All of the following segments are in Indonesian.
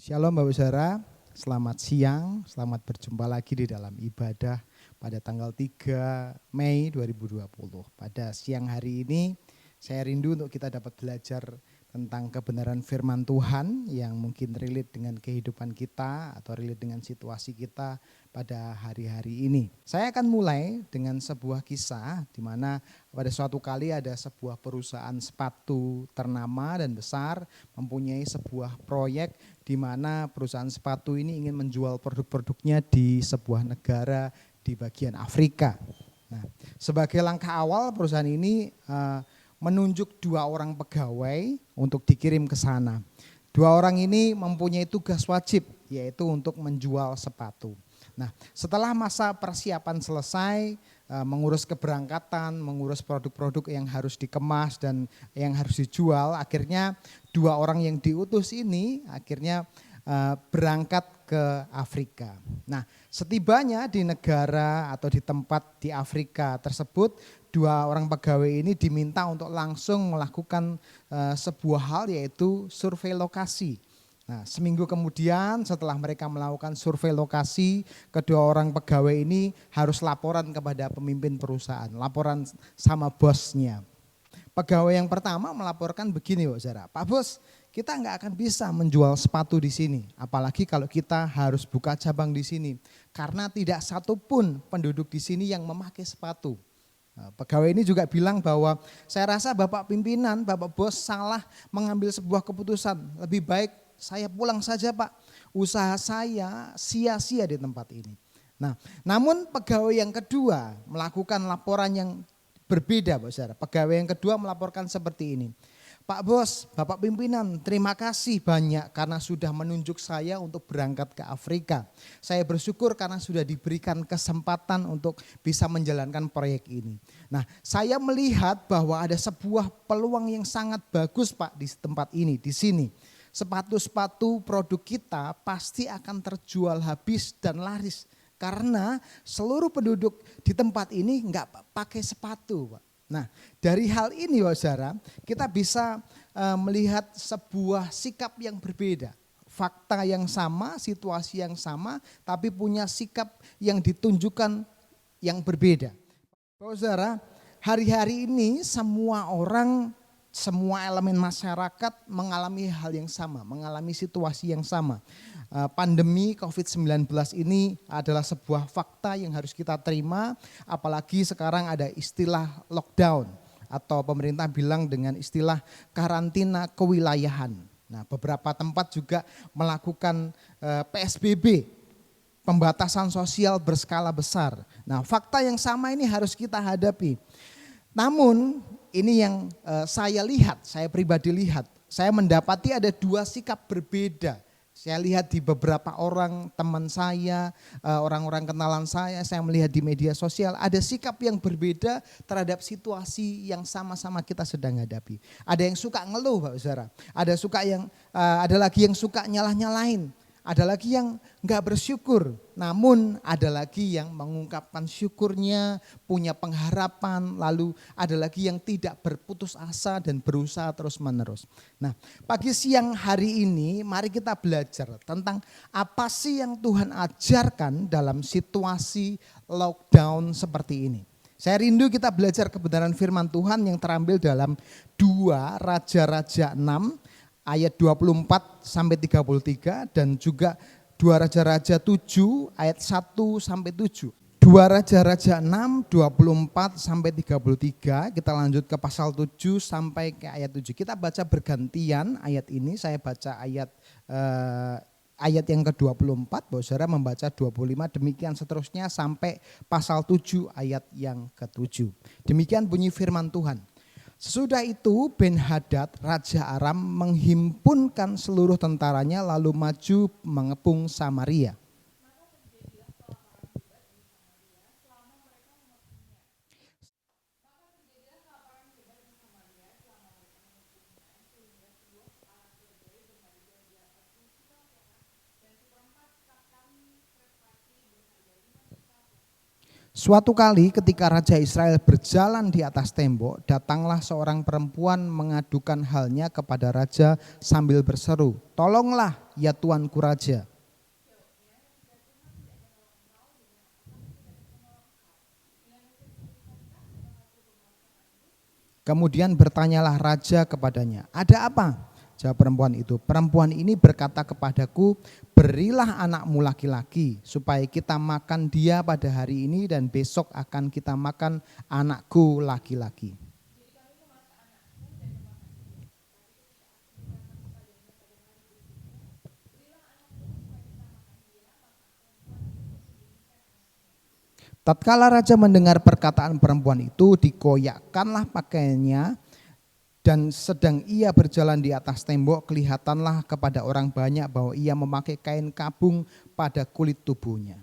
Shalom Bapak Saudara, selamat siang, selamat berjumpa lagi di dalam ibadah pada tanggal 3 Mei 2020. Pada siang hari ini saya rindu untuk kita dapat belajar tentang kebenaran firman Tuhan yang mungkin relate dengan kehidupan kita atau relate dengan situasi kita pada hari-hari ini. Saya akan mulai dengan sebuah kisah di mana pada suatu kali ada sebuah perusahaan sepatu ternama dan besar mempunyai sebuah proyek di mana perusahaan sepatu ini ingin menjual produk-produknya di sebuah negara di bagian Afrika. Nah, sebagai langkah awal perusahaan ini menunjuk 2 orang pegawai untuk dikirim ke sana. 2 orang ini mempunyai tugas wajib, yaitu untuk menjual sepatu. Nah, setelah masa persiapan selesai, mengurus keberangkatan, mengurus produk-produk yang harus dikemas dan yang harus dijual, akhirnya 2 orang yang diutus ini akhirnya berangkat ke Afrika. Nah, setibanya di negara atau di tempat di Afrika tersebut, 2 orang pegawai ini diminta untuk langsung melakukan sebuah hal, yaitu survei lokasi. Nah, seminggu kemudian setelah mereka melakukan survei lokasi, kedua orang pegawai ini harus laporan kepada pemimpin perusahaan, laporan sama bosnya. Pegawai yang pertama melaporkan begini, Pak Zara, Pak Bos, kita nggak akan bisa menjual sepatu di sini, apalagi kalau kita harus buka cabang di sini, karena tidak satupun penduduk di sini yang memakai sepatu. Nah, pegawai ini juga bilang bahwa saya rasa Bapak pimpinan, Bapak bos salah mengambil sebuah keputusan, lebih baik saya pulang saja Pak, usaha saya sia-sia di tempat ini. Nah, namun pegawai yang kedua melakukan laporan yang berbeda, Pak Saudara. Pegawai yang kedua melaporkan seperti ini. Pak Bos, Bapak pimpinan, terima kasih banyak karena sudah menunjuk saya untuk berangkat ke Afrika. Saya bersyukur karena sudah diberikan kesempatan untuk bisa menjalankan proyek ini. Nah, saya melihat bahwa ada sebuah peluang yang sangat bagus Pak di tempat ini, di sini. Sepatu-sepatu produk kita pasti akan terjual habis dan laris. Karena seluruh penduduk di tempat ini enggak pakai sepatu Pak. Nah, dari hal ini Bapak Saudara, kita bisa melihat sebuah sikap yang berbeda. Fakta yang sama, situasi yang sama, tapi punya sikap yang ditunjukkan yang berbeda. Bapak Saudara, hari-hari ini semua orang, semua elemen masyarakat mengalami hal yang sama, mengalami situasi yang sama. Pandemi COVID-19 ini adalah sebuah fakta yang harus kita terima, apalagi sekarang ada istilah lockdown atau pemerintah bilang dengan istilah karantina kewilayahan. Nah, beberapa tempat juga melakukan PSBB, pembatasan sosial berskala besar. Nah, fakta yang sama ini harus kita hadapi. Namun ini yang saya lihat, saya pribadi lihat, saya mendapati ada 2 sikap berbeda. Saya lihat di beberapa orang teman saya, orang-orang kenalan saya melihat di media sosial ada sikap yang berbeda terhadap situasi yang sama-sama kita sedang hadapi. Ada yang suka ngeluh Pak Saudara, ada lagi yang suka nyalah-nyalahin. Ada lagi yang enggak bersyukur, namun ada lagi yang mengungkapkan syukurnya, punya pengharapan, lalu ada lagi yang tidak berputus asa dan berusaha terus menerus. Nah, pagi siang hari ini mari kita belajar tentang apa sih yang Tuhan ajarkan dalam situasi lockdown seperti ini. Saya rindu kita belajar kebenaran firman Tuhan yang terambil dalam 2 Raja-Raja 6 ayat 24 sampai 33 dan juga 2 Raja-Raja 7 ayat 1 sampai 7. 2 Raja-Raja 6 24 sampai 33, kita lanjut ke pasal 7 sampai ke ayat 7. Kita baca bergantian ayat ini, saya baca ayat yang ke-24, Bapak Saudara membaca 25, demikian seterusnya sampai pasal 7 ayat yang ke-7. Demikian bunyi firman Tuhan. Sesudah itu Ben-Hadad Raja Aram menghimpunkan seluruh tentaranya lalu maju mengepung Samaria. Suatu kali ketika Raja Israel berjalan di atas tembok, datanglah seorang perempuan mengadukan halnya kepada raja sambil berseru, "Tolonglah ya tuanku raja." Kemudian bertanyalah raja kepadanya, "Ada apa?" Jawab perempuan itu, "Perempuan ini berkata kepadaku, berilah anakmu laki-laki supaya kita makan dia pada hari ini dan besok akan kita makan anakku laki-laki." Tatkala raja mendengar perkataan perempuan itu, dikoyakkanlah pakaiannya, dan sedang ia berjalan di atas tembok, kelihatanlah kepada orang banyak bahwa ia memakai kain kabung pada kulit tubuhnya.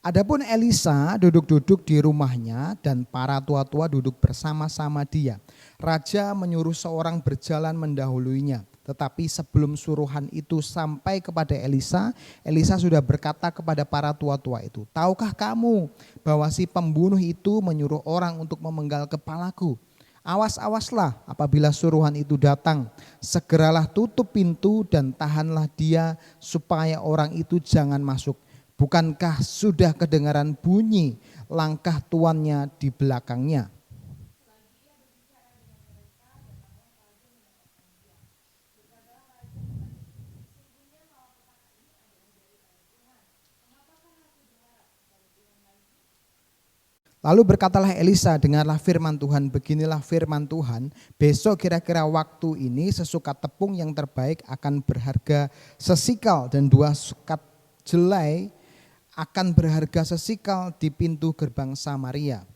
Adapun Elisa duduk-duduk di rumahnya dan para tua-tua duduk bersama-sama dia. Raja menyuruh seorang berjalan mendahuluinya. Tetapi sebelum suruhan itu sampai kepada Elisa, Elisa sudah berkata kepada para tua-tua itu, "Tahukah kamu bahwa si pembunuh itu menyuruh orang untuk memenggal kepalaku? Awas-awaslah apabila suruhan itu datang. Segeralah tutup pintu dan tahanlah dia supaya orang itu jangan masuk. Bukankah sudah kedengaran bunyi langkah tuannya di belakangnya?" Lalu berkatalah Elisa, "Dengarlah firman Tuhan, beginilah firman Tuhan, besok kira-kira waktu ini sesukat tepung yang terbaik akan berharga sesikal dan 2 sukat jelai akan berharga sesikal di pintu gerbang Samaria."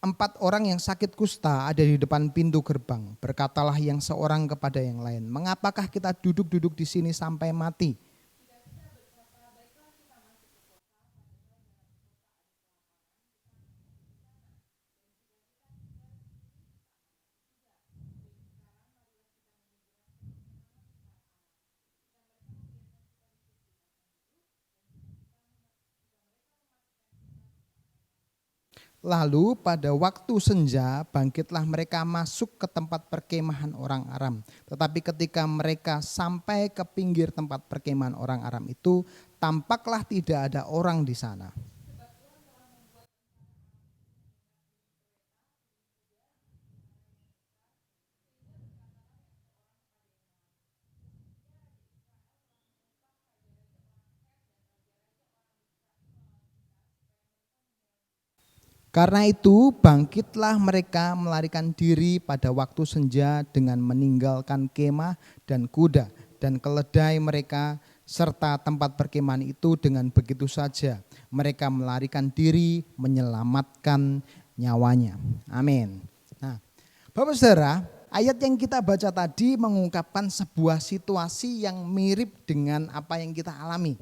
Empat orang yang sakit kusta ada di depan pintu gerbang. Berkatalah yang seorang kepada yang lain, "Mengapakah kita duduk-duduk di sini sampai mati?" Lalu pada waktu senja bangkitlah mereka masuk ke tempat perkemahan orang Aram. Tetapi ketika mereka sampai ke pinggir tempat perkemahan orang Aram itu, tampaklah tidak ada orang di sana. Karena itu bangkitlah mereka melarikan diri pada waktu senja dengan meninggalkan kemah dan kuda dan keledai mereka serta tempat perkemahan itu. Dengan begitu saja mereka melarikan diri menyelamatkan nyawanya. Amin. Nah, Bapak Saudara, ayat yang kita baca tadi mengungkapkan sebuah situasi yang mirip dengan apa yang kita alami.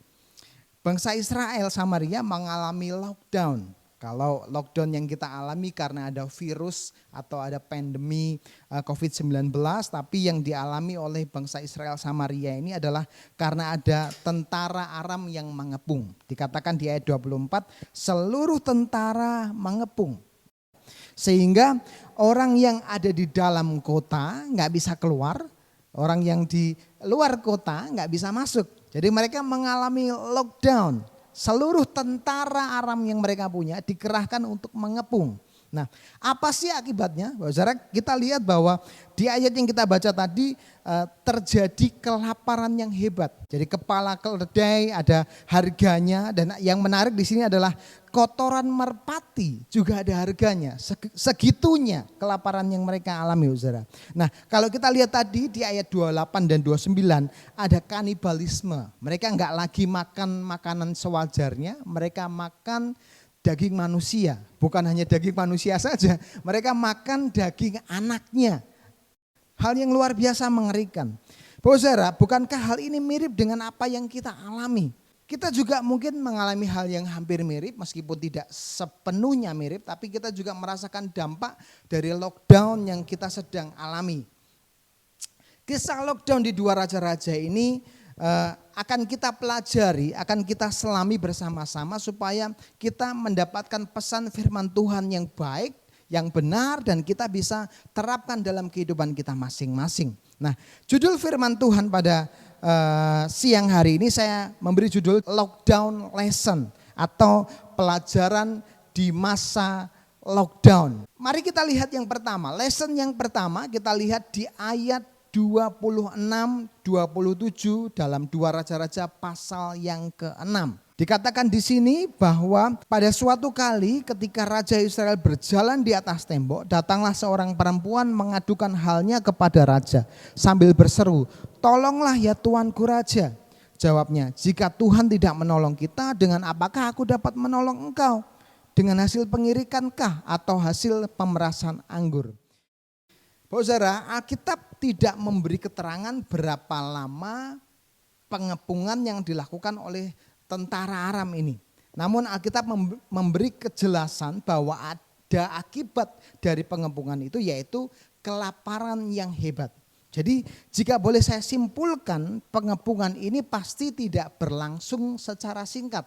Bangsa Israel Samaria mengalami lockdown. Kalau lockdown yang kita alami karena ada virus atau ada pandemi COVID-19, tapi yang dialami oleh bangsa Israel Samaria ini adalah karena ada tentara Aram yang mengepung. Dikatakan di ayat 24, seluruh tentara mengepung. Sehingga orang yang ada di dalam kota nggak bisa keluar, orang yang di luar kota nggak bisa masuk. Jadi mereka mengalami lockdown. Seluruh tentara Aram yang mereka punya dikerahkan untuk mengepung. Nah, apa sih akibatnya? Saudara, kita lihat bahwa di ayat yang kita baca tadi terjadi kelaparan yang hebat. Jadi kepala keledai ada harganya, dan yang menarik di sini adalah kotoran merpati juga ada harganya. Segitunya kelaparan yang mereka alami, saudara. Nah, kalau kita lihat tadi di ayat 28 dan 29 ada kanibalisme. Mereka enggak lagi makan makanan sewajarnya, mereka makan daging manusia. Bukan hanya daging manusia saja, mereka makan daging anaknya. Hal yang luar biasa mengerikan. Saudara, bukankah hal ini mirip dengan apa yang kita alami? Kita juga mungkin mengalami hal yang hampir mirip, meskipun tidak sepenuhnya mirip, tapi kita juga merasakan dampak dari lockdown yang kita sedang alami. Kisah lockdown di Dua Raja-Raja ini akan kita pelajari, akan kita selami bersama-sama supaya kita mendapatkan pesan firman Tuhan yang baik, yang benar, dan kita bisa terapkan dalam kehidupan kita masing-masing. Nah, judul firman Tuhan pada siang hari ini saya memberi judul Lockdown Lesson atau pelajaran di masa lockdown. Mari kita lihat yang pertama, lesson yang pertama kita lihat di ayat 26-27 dalam Dua Raja-Raja pasal yang ke-6. Dikatakan di sini bahwa pada suatu kali ketika Raja Israel berjalan di atas tembok, datanglah seorang perempuan mengadukan halnya kepada raja sambil berseru, "Tolonglah ya tuanku raja." Jawabnya, "Jika Tuhan tidak menolong kita, dengan apakah aku dapat menolong engkau? Dengan hasil pengirikankah atau hasil pemerasan anggur?" Saudara, Alkitab tidak memberi keterangan berapa lama pengepungan yang dilakukan oleh tentara Aram ini. Namun Alkitab memberi kejelasan bahwa ada akibat dari pengepungan itu, yaitu kelaparan yang hebat. Jadi jika boleh saya simpulkan, pengepungan ini pasti tidak berlangsung secara singkat.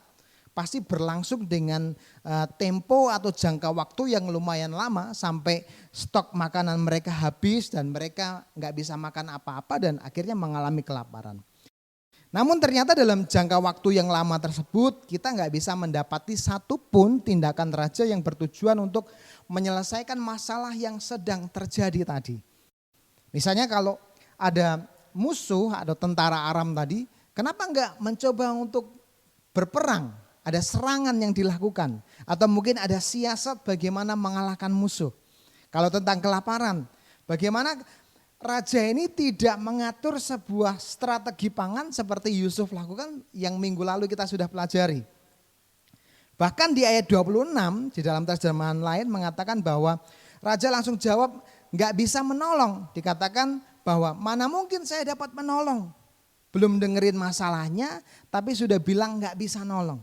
Pasti berlangsung dengan tempo atau jangka waktu yang lumayan lama sampai stok makanan mereka habis dan mereka nggak bisa makan apa-apa dan akhirnya mengalami kelaparan. Namun ternyata dalam jangka waktu yang lama tersebut kita nggak bisa mendapati satupun tindakan raja yang bertujuan untuk menyelesaikan masalah yang sedang terjadi tadi. Misalnya kalau ada musuh atau tentara Aram tadi, kenapa nggak mencoba untuk berperang? Ada serangan yang dilakukan atau mungkin ada siasat bagaimana mengalahkan musuh. Kalau tentang kelaparan, bagaimana raja ini tidak mengatur sebuah strategi pangan seperti Yusuf lakukan yang minggu lalu kita sudah pelajari. Bahkan di ayat 26 di dalam terjemahan lain mengatakan bahwa raja langsung jawab nggak bisa menolong. Dikatakan bahwa mana mungkin saya dapat menolong. Belum dengerin masalahnya tapi sudah bilang nggak bisa nolong.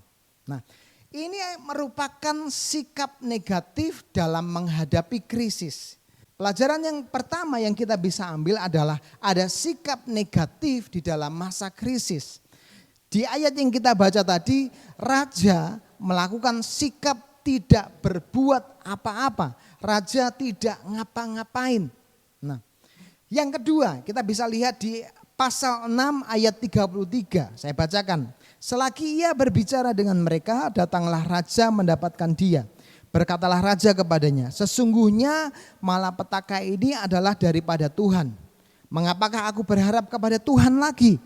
Nah, ini merupakan sikap negatif dalam menghadapi krisis. Pelajaran yang pertama yang kita bisa ambil adalah ada sikap negatif di dalam masa krisis. Di ayat yang kita baca tadi, raja melakukan sikap tidak berbuat apa-apa. Raja tidak ngapa-ngapain. Nah, yang kedua kita bisa lihat di pasal 6 ayat 33. Saya bacakan. Selagi ia berbicara dengan mereka, datanglah raja mendapatkan dia. Berkatalah raja kepadanya, "Sesungguhnya malapetaka ini adalah daripada Tuhan. Mengapakah aku berharap kepada Tuhan lagi?"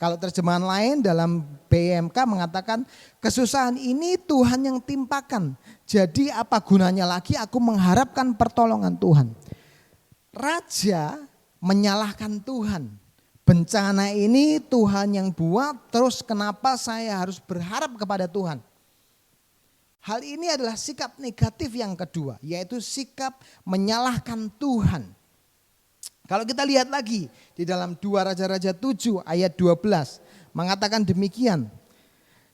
Kalau terjemahan lain dalam BMK mengatakan, "Kesusahan ini Tuhan yang timpakan. Jadi apa gunanya lagi aku mengharapkan pertolongan Tuhan?" Raja menyalahkan Tuhan. Bencana ini Tuhan yang buat, terus kenapa saya harus berharap kepada Tuhan? Hal ini adalah sikap negatif yang kedua, yaitu sikap menyalahkan Tuhan. Kalau kita lihat lagi di dalam 2 Raja-Raja 7 ayat 12 mengatakan demikian.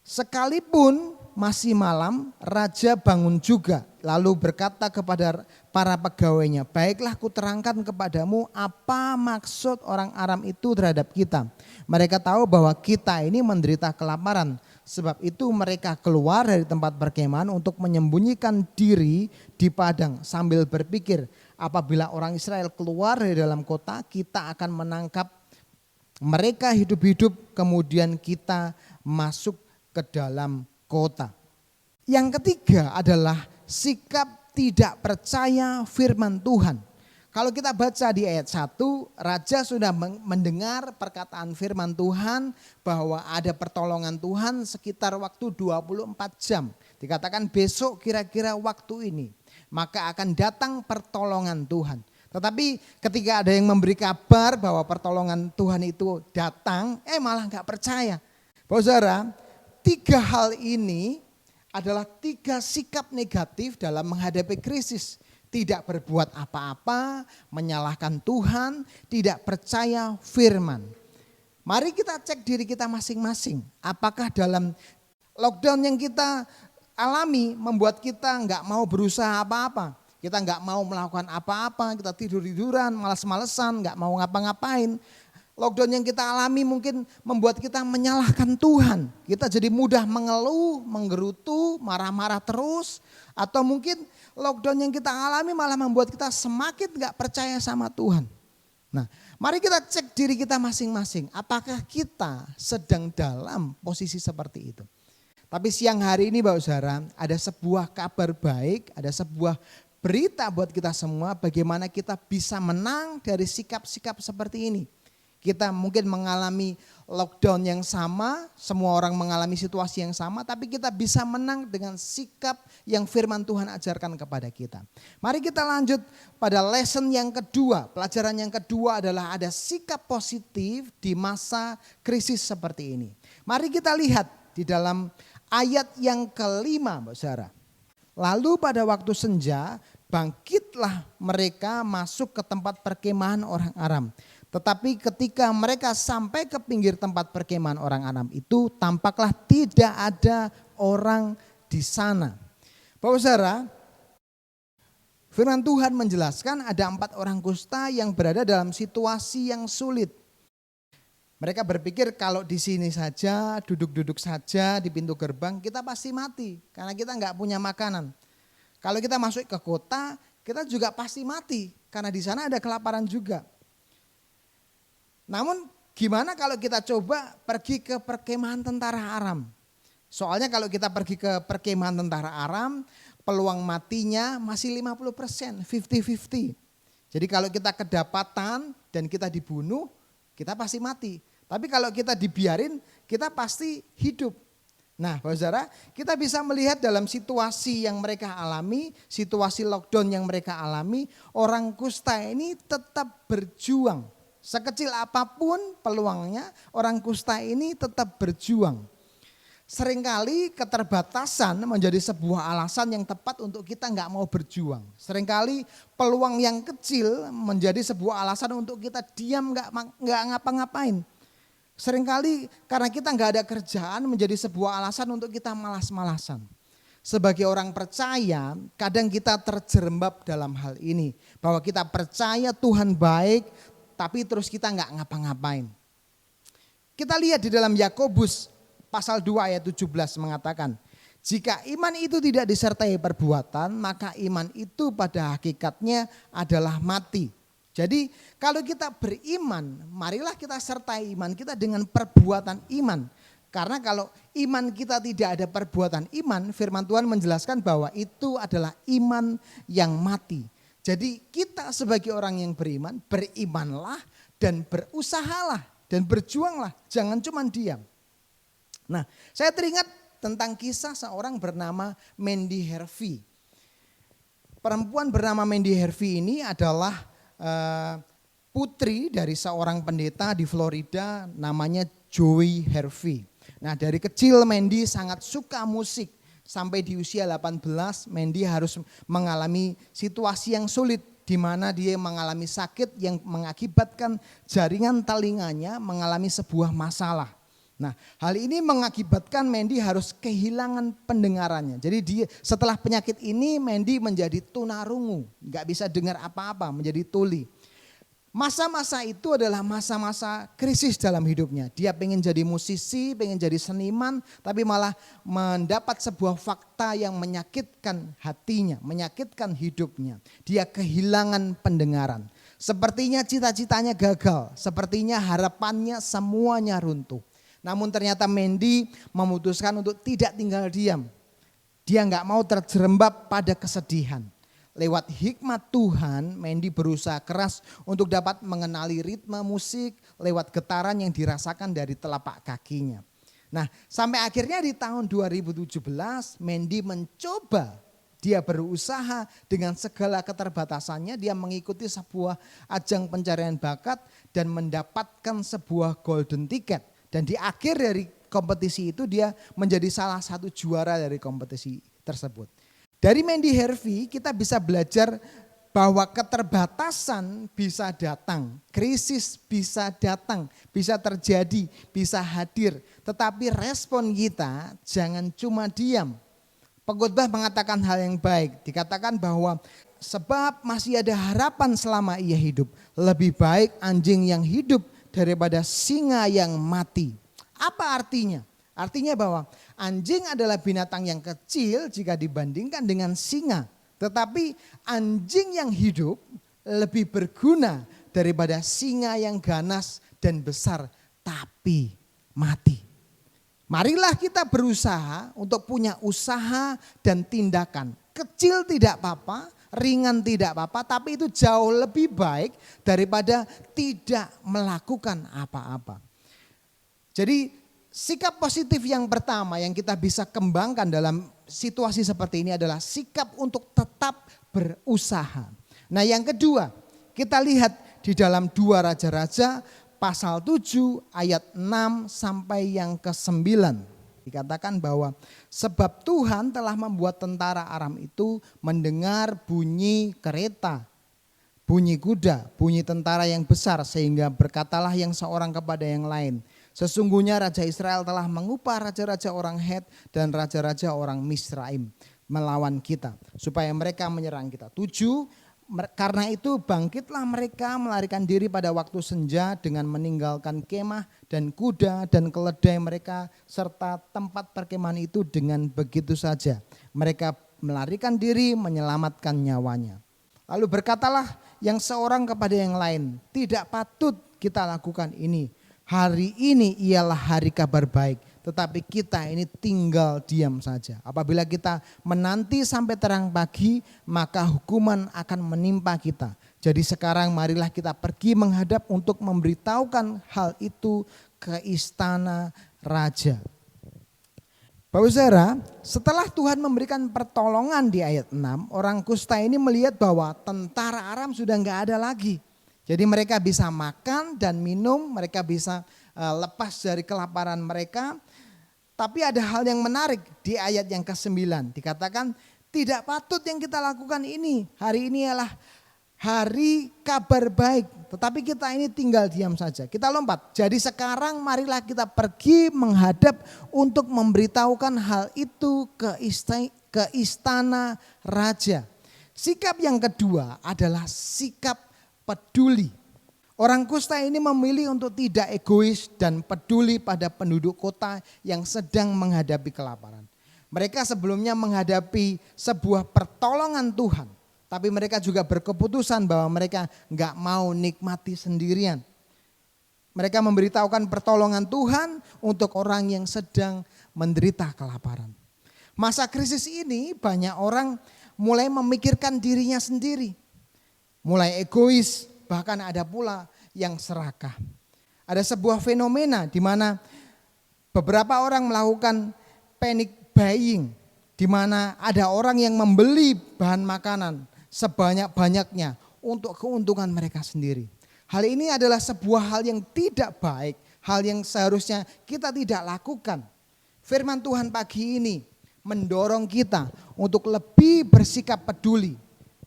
Sekalipun masih malam, raja bangun juga lalu berkata kepada para pegawainya, "Baiklah kuterangkan kepadamu apa maksud orang Aram itu terhadap kita. Mereka tahu bahwa kita ini menderita kelaparan. Sebab itu mereka keluar dari tempat perkemahan untuk menyembunyikan diri di padang sambil berpikir, apabila orang Israel keluar dari dalam kota, kita akan menangkap mereka hidup-hidup, kemudian kita masuk ke dalam kota." Yang ketiga adalah sikap tidak percaya firman Tuhan. Kalau kita baca di ayat 1, raja sudah mendengar perkataan firman Tuhan bahwa ada pertolongan Tuhan sekitar waktu 24 jam. Dikatakan besok kira-kira waktu ini maka akan datang pertolongan Tuhan. Tetapi ketika ada yang memberi kabar bahwa pertolongan Tuhan itu datang, malah gak percaya. Saudara, 3 hal ini adalah 3 sikap negatif dalam menghadapi krisis. Tidak berbuat apa-apa, menyalahkan Tuhan, tidak percaya firman. Mari kita cek diri kita masing-masing. Apakah dalam lockdown yang kita alami membuat kita nggak mau berusaha apa-apa. Kita nggak mau melakukan apa-apa, kita tidur-tiduran, malas-malesan, nggak mau ngapa-ngapain. Lockdown yang kita alami mungkin membuat kita menyalahkan Tuhan. Kita jadi mudah mengeluh, menggerutu, marah-marah terus. Atau mungkin lockdown yang kita alami malah membuat kita semakin gak percaya sama Tuhan. Nah, mari kita cek diri kita masing-masing. Apakah kita sedang dalam posisi seperti itu? Tapi siang hari ini Bapak Saudara, ada sebuah kabar baik, ada sebuah berita buat kita semua bagaimana kita bisa menang dari sikap-sikap seperti ini. Kita mungkin mengalami lockdown yang sama, semua orang mengalami situasi yang sama, tapi kita bisa menang dengan sikap yang firman Tuhan ajarkan kepada kita. Mari kita lanjut pada lesson yang kedua. Pelajaran yang kedua adalah ada sikap positif di masa krisis seperti ini. Mari kita lihat di dalam ayat yang kelima, Mbak Sarah. Lalu pada waktu senja, bangkitlah mereka masuk ke tempat perkemahan orang Aram. Tetapi ketika mereka sampai ke pinggir tempat perkemahan orang Aram itu, tampaklah tidak ada orang di sana. Bapak Saudara, firman Tuhan menjelaskan ada 4 orang kusta yang berada dalam situasi yang sulit. Mereka berpikir kalau di sini saja, duduk-duduk saja di pintu gerbang, kita pasti mati karena kita nggak punya makanan. Kalau kita masuk ke kota, kita juga pasti mati karena di sana ada kelaparan juga. Namun gimana kalau kita coba pergi ke perkemahan tentara Aram? Soalnya kalau kita pergi ke perkemahan tentara Aram, peluang matinya masih 50%, 50-50. Jadi kalau kita kedapatan dan kita dibunuh, kita pasti mati. Tapi kalau kita dibiarin, kita pasti hidup. Nah, Bapak Saudara, kita bisa melihat dalam situasi yang mereka alami, situasi lockdown yang mereka alami, orang kusta ini tetap berjuang. Sekecil apapun peluangnya, orang kusta ini tetap berjuang. Seringkali keterbatasan menjadi sebuah alasan yang tepat untuk kita nggak mau berjuang. Seringkali peluang yang kecil menjadi sebuah alasan untuk kita diam nggak ngapa-ngapain. Seringkali karena kita nggak ada kerjaan menjadi sebuah alasan untuk kita malas-malasan. Sebagai orang percaya, kadang kita terjerembab dalam hal ini. Bahwa kita percaya Tuhan baik, tapi terus kita nggak ngapa-ngapain. Kita lihat di dalam Yakobus pasal 2 ayat 17 mengatakan, jika iman itu tidak disertai perbuatan, maka iman itu pada hakikatnya adalah mati. Jadi kalau kita beriman, marilah kita sertai iman kita dengan perbuatan iman. Karena kalau iman kita tidak ada perbuatan iman, firman Tuhan menjelaskan bahwa itu adalah iman yang mati. Jadi kita sebagai orang yang beriman, berimanlah dan berusahalah dan berjuanglah, jangan cuma diam. Nah, saya teringat tentang kisah seorang bernama Mandy Harvey. Perempuan bernama Mandy Harvey ini adalah putri dari seorang pendeta di Florida namanya Joey Harvey. Nah, dari kecil Mandy sangat suka musik. Sampai di usia 18, Mandy harus mengalami situasi yang sulit di mana dia mengalami sakit yang mengakibatkan jaringan telinganya mengalami sebuah masalah. Nah, hal ini mengakibatkan Mandy harus kehilangan pendengarannya. Jadi dia setelah penyakit ini Mandy menjadi tunarungu, nggak bisa dengar apa-apa, menjadi tuli. Masa-masa itu adalah masa-masa krisis dalam hidupnya. Dia pengen jadi musisi, pengen jadi seniman, tapi malah mendapat sebuah fakta yang menyakitkan hatinya, menyakitkan hidupnya. Dia kehilangan pendengaran. Sepertinya cita-citanya gagal, sepertinya harapannya semuanya runtuh. Namun ternyata Mandy memutuskan untuk tidak tinggal diam. Dia nggak mau terjerembab pada kesedihan. Lewat hikmat Tuhan, Mandy berusaha keras untuk dapat mengenali ritme musik lewat getaran yang dirasakan dari telapak kakinya. Nah, sampai akhirnya di tahun 2017, Mandy mencoba, dia berusaha dengan segala keterbatasannya, dia mengikuti sebuah ajang pencarian bakat dan mendapatkan sebuah golden ticket. Dan di akhir dari kompetisi itu dia menjadi salah satu juara dari kompetisi tersebut. Dari Mandy Harvey kita bisa belajar bahwa keterbatasan bisa datang, krisis bisa datang, bisa terjadi, bisa hadir. Tetapi respon kita jangan cuma diam. Pengkhotbah mengatakan hal yang baik, dikatakan bahwa sebab masih ada harapan selama ia hidup. Lebih baik anjing yang hidup daripada singa yang mati. Apa artinya? Artinya bahwa anjing adalah binatang yang kecil jika dibandingkan dengan singa. Tetapi anjing yang hidup lebih berguna daripada singa yang ganas dan besar tapi mati. Marilah kita berusaha untuk punya usaha dan tindakan. Kecil tidak apa-apa, ringan tidak apa-apa, tapi itu jauh lebih baik daripada tidak melakukan apa-apa. Jadi sikap positif yang pertama yang kita bisa kembangkan dalam situasi seperti ini adalah sikap untuk tetap berusaha. Nah yang kedua, kita lihat di dalam 2 Raja-Raja pasal 7 ayat 6 sampai yang ke-9. Dikatakan bahwa sebab Tuhan telah membuat tentara Aram itu mendengar bunyi kereta, bunyi kuda, bunyi tentara yang besar, sehingga berkatalah yang seorang kepada yang lain, sesungguhnya Raja Israel telah mengupah raja-raja orang Het dan raja-raja orang Misraim melawan kita, supaya mereka menyerang kita. 7, karena itu bangkitlah mereka melarikan diri pada waktu senja dengan meninggalkan kemah dan kuda dan keledai mereka serta tempat perkemahan itu dengan begitu saja. Mereka melarikan diri menyelamatkan nyawanya. Lalu berkatalah yang seorang kepada yang lain, tidak patut kita lakukan ini. Hari ini ialah hari kabar baik, tetapi kita ini tinggal diam saja. Apabila kita menanti sampai terang pagi, maka hukuman akan menimpa kita. Jadi sekarang marilah kita pergi menghadap untuk memberitahukan hal itu ke istana raja. Bapak Saudara, setelah Tuhan memberikan pertolongan di ayat 6, orang Kusta ini melihat bahwa tentara Aram sudah enggak ada lagi. Jadi mereka bisa makan dan minum, mereka bisa lepas dari kelaparan mereka. Tapi ada hal yang menarik di ayat yang ke-9. Dikatakan tidak patut yang kita lakukan ini. Hari ini adalah hari kabar baik. Tetapi kita ini tinggal diam saja. Kita lompat. Jadi sekarang marilah kita pergi menghadap untuk memberitahukan hal itu ke istana raja. Sikap yang kedua adalah sikap peduli. Orang Kusta ini memilih untuk tidak egois dan peduli pada penduduk kota yang sedang menghadapi kelaparan. Mereka sebelumnya menghadapi sebuah pertolongan Tuhan, tapi mereka juga berkeputusan bahwa mereka enggak mau nikmati sendirian. Mereka memberitahukan pertolongan Tuhan untuk orang yang sedang menderita kelaparan. Masa krisis ini banyak orang mulai memikirkan dirinya sendiri. Mulai egois, bahkan ada pula yang serakah. Ada sebuah fenomena di mana beberapa orang melakukan panic buying, di mana ada orang yang membeli bahan makanan sebanyak-banyaknya untuk keuntungan mereka sendiri. Hal ini adalah sebuah hal yang tidak baik, hal yang seharusnya kita tidak lakukan. Firman Tuhan pagi ini mendorong kita untuk lebih bersikap peduli.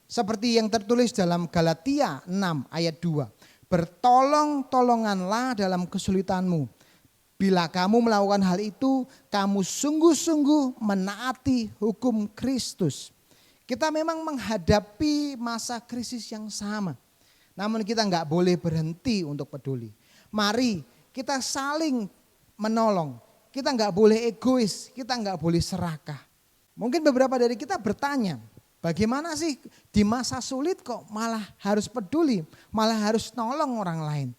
Seperti yang tertulis dalam Galatia 6 ayat 2. Bertolong-tolonganlah dalam kesulitanmu. Bila kamu melakukan hal itu, kamu sungguh-sungguh menaati hukum Kristus. Kita memang menghadapi masa krisis yang sama. Namun kita enggak boleh berhenti untuk peduli. Mari kita saling menolong. Kita enggak boleh egois, kita enggak boleh serakah. Mungkin beberapa dari kita bertanya, bagaimana sih di masa sulit kok malah harus peduli, malah harus nolong orang lain.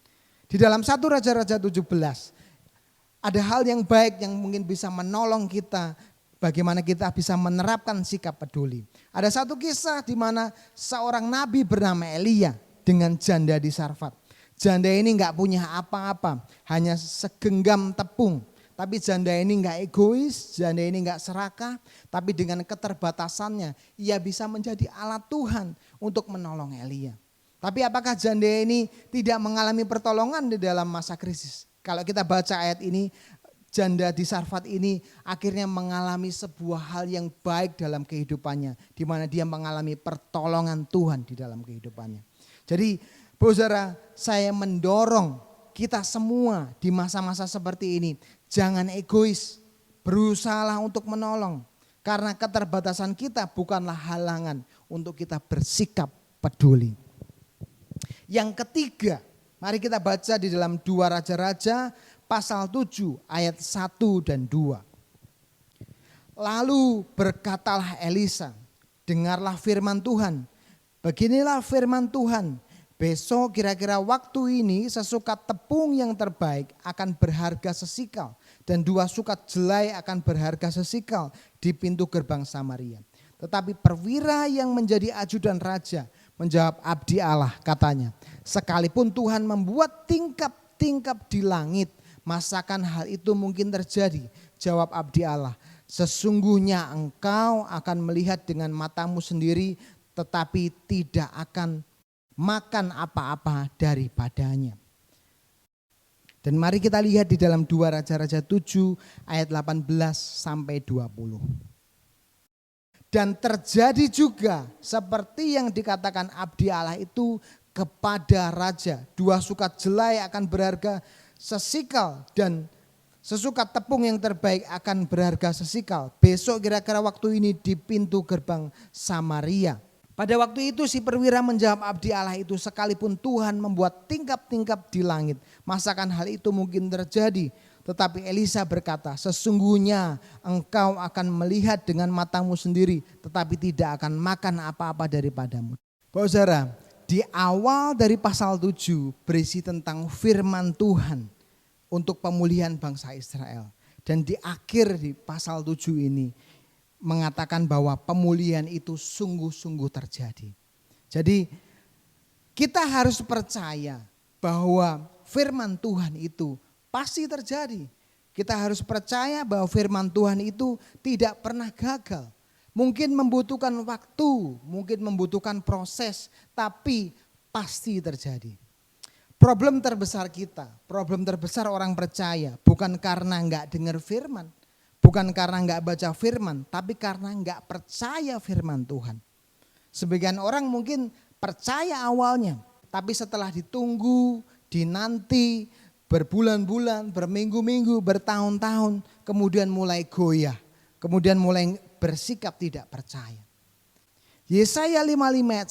Di dalam 1 Raja-Raja 17 ada hal yang baik yang mungkin bisa menolong kita, bagaimana kita bisa menerapkan sikap peduli. Ada satu kisah di mana seorang nabi bernama Elia dengan janda di Sarfat. Janda ini enggak punya apa-apa, hanya segenggam tepung. Tapi janda ini enggak egois, janda ini enggak serakah, tapi dengan keterbatasannya ia bisa menjadi alat Tuhan untuk menolong Elia. Tapi apakah janda ini tidak mengalami pertolongan di dalam masa krisis? Kalau kita baca ayat ini, Janda di Sarfat ini akhirnya mengalami sebuah hal yang baik dalam kehidupannya, di mana dia mengalami pertolongan Tuhan di dalam kehidupannya. Jadi saudara, saya mendorong kita semua di masa-masa seperti ini, jangan egois, berusahalah untuk menolong. Karena keterbatasan kita bukanlah halangan untuk kita bersikap peduli. Yang ketiga, mari kita baca di dalam 2 Raja-Raja pasal 7 ayat 1 dan 2. Lalu berkatalah Elisa, dengarlah firman Tuhan. Beginilah firman Tuhan, besok kira-kira waktu ini sesukat tepung yang terbaik akan berharga sesikal. Dan 2 sukat jelai akan berharga sesikal di pintu gerbang Samaria. Tetapi perwira yang menjadi ajudan raja menjawab, abdi Allah, katanya, sekalipun Tuhan membuat tingkap-tingkap di langit, masakan hal itu mungkin terjadi? Jawab abdi Allah, sesungguhnya engkau akan melihat dengan matamu sendiri, tetapi tidak akan makan apa-apa daripadanya. Dan mari kita lihat di dalam 2 Raja-Raja 7 ayat 18 sampai 20. Dan terjadi juga seperti yang dikatakan abdi Allah itu kepada raja. 2 sukat jelai akan berharga sesikal dan sesukat tepung yang terbaik akan berharga sesikal. Besok kira-kira waktu ini di pintu gerbang Samaria. Pada waktu itu si perwira menjawab abdi Allah itu, sekalipun Tuhan membuat tingkap-tingkap di langit, masakan hal itu mungkin terjadi? Tetapi Elisa berkata, sesungguhnya engkau akan melihat dengan matamu sendiri, tetapi tidak akan makan apa-apa daripadamu. Saudara, di awal dari pasal 7 berisi tentang firman Tuhan untuk pemulihan bangsa Israel. Dan di akhir di pasal 7 ini mengatakan bahwa pemulihan itu sungguh-sungguh terjadi. Jadi kita harus percaya bahwa firman Tuhan itu pasti terjadi. Kita harus percaya bahwa firman Tuhan itu tidak pernah gagal. Mungkin membutuhkan waktu, mungkin membutuhkan proses, tapi pasti terjadi. Problem terbesar kita, problem terbesar orang percaya bukan karena enggak dengar firman. Bukan karena enggak baca firman, tapi karena enggak percaya firman Tuhan. Sebagian orang mungkin percaya awalnya, tapi setelah ditunggu, dinanti, berbulan-bulan, berminggu-minggu, bertahun-tahun, kemudian mulai goyah, kemudian mulai bersikap tidak percaya. Yesaya 55 ayat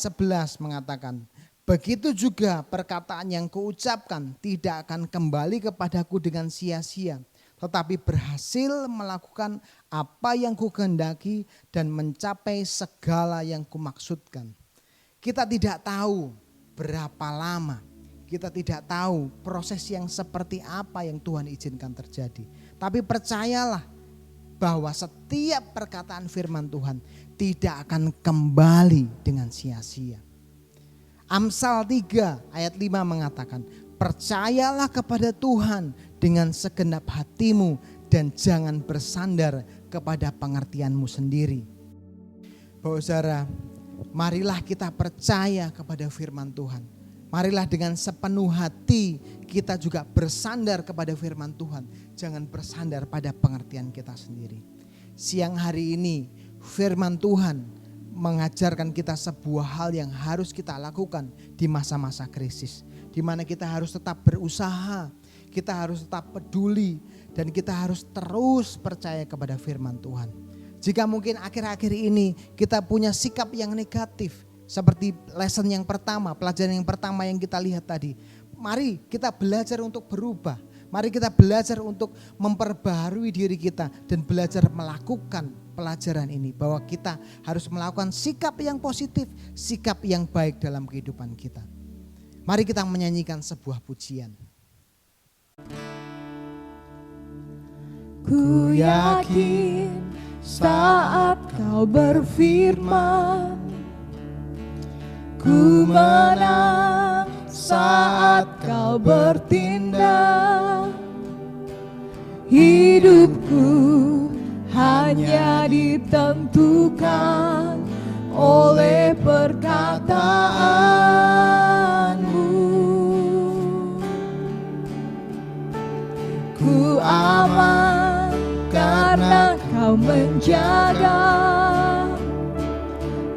11 mengatakan, begitu juga perkataan yang kuucapkan tidak akan kembali kepadaku dengan sia-sia, tetapi berhasil melakukan apa yang kukehendaki dan mencapai segala yang kumaksudkan. Kita tidak tahu berapa lama, kita tidak tahu proses yang seperti apa yang Tuhan izinkan terjadi. Tapi percayalah bahwa setiap perkataan firman Tuhan tidak akan kembali dengan sia-sia. Amsal 3 ayat 5 mengatakan, percayalah kepada Tuhan dengan segenap hatimu dan jangan bersandar kepada pengertianmu sendiri. Saudara, marilah kita percaya kepada firman Tuhan. Marilah dengan sepenuh hati kita juga bersandar kepada firman Tuhan. Jangan bersandar pada pengertian kita sendiri. Siang hari ini firman Tuhan mengajarkan kita sebuah hal yang harus kita lakukan di masa-masa krisis. Di mana kita harus tetap berusaha, kita harus tetap peduli, dan kita harus terus percaya kepada firman Tuhan. Jika mungkin akhir-akhir ini kita punya sikap yang negatif, seperti lesson yang pertama, pelajaran yang pertama yang kita lihat tadi. Mari kita belajar untuk berubah. Mari kita belajar untuk memperbaharui diri kita dan belajar melakukan pelajaran ini. Bahwa kita harus melakukan sikap yang positif, sikap yang baik dalam kehidupan kita. Mari kita menyanyikan sebuah pujian. Ku yakin saat kau berfirman, ku menang saat kau bertindak. Hidupku hanya ditentukan oleh perkataanmu. Ku aman karena Kau menjaga.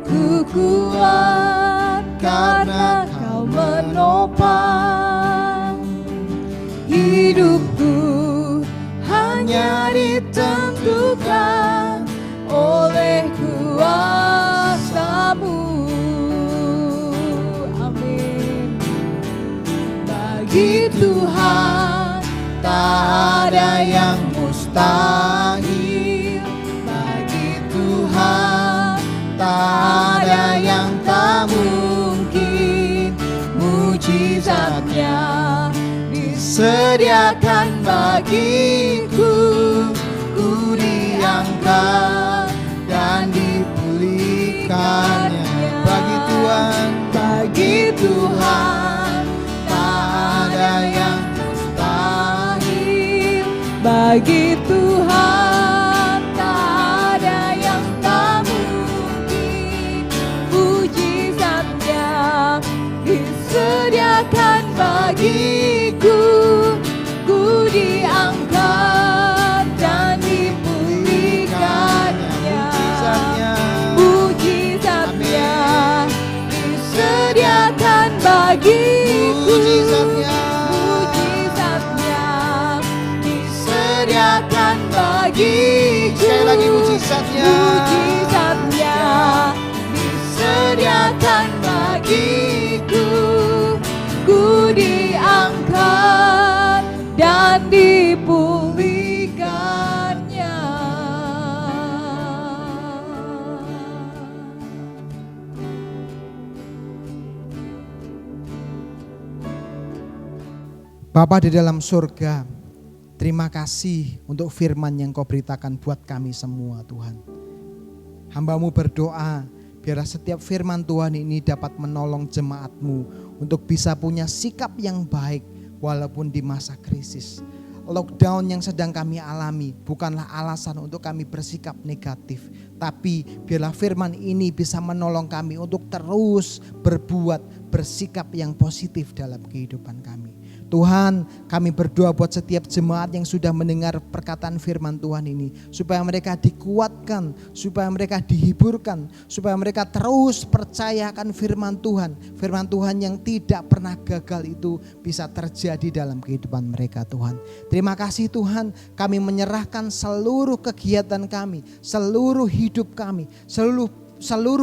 Ku kuat karena Kau menopang. Hidupku hanya ditentukan oleh kuasa-Mu. Amin. Bagi Tuhan tak ada yang mustahil. Bagi Tuhan tak ada yang tak mungkin. Mujizatnya disediakan bagiku. Ku diangkat dan dipulihkannya. Bagi Tuhan, Bagi Tuhan tak ada yang mustahil. Bagi Tuhan tak ada yang tak mungkin. Mujizatnya disediakan bagiku. Ku diangkat dan dipulihkannya. Mujizatnya disediakan bagiku. Mujizatnya disediakan bagiku. sekali lagi mujizatnya. Mujizatnya disediakan bagiku. Ku diangkat dan dipulihkannya. Bapa di dalam surga, terima kasih untuk firman yang Kau beritakan buat kami semua Tuhan. Hamba-Mu berdoa biarlah setiap firman Tuhan ini dapat menolong jemaat-Mu untuk bisa punya sikap yang baik walaupun di masa krisis. Lockdown yang sedang kami alami bukanlah alasan untuk kami bersikap negatif, tapi biarlah firman ini bisa menolong kami untuk terus berbuat, bersikap yang positif dalam kehidupan kami. Tuhan, kami berdoa buat setiap jemaat yang sudah mendengar perkataan firman Tuhan ini, supaya mereka dikuatkan, supaya mereka dihiburkan, supaya mereka terus percaya akan firman Tuhan yang tidak pernah gagal itu bisa terjadi dalam kehidupan mereka Tuhan. Terima kasih Tuhan, kami menyerahkan seluruh kegiatan kami, seluruh hidup kami, seluruh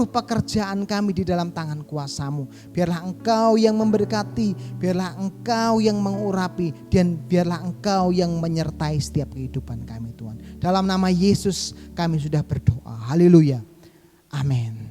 pekerjaan kami di dalam tangan kuasa-Mu. Biarlah Engkau yang memberkati, biarlah Engkau yang mengurapi, dan biarlah Engkau yang menyertai setiap kehidupan kami Tuhan. Dalam nama Yesus kami sudah berdoa. Haleluya. Amin.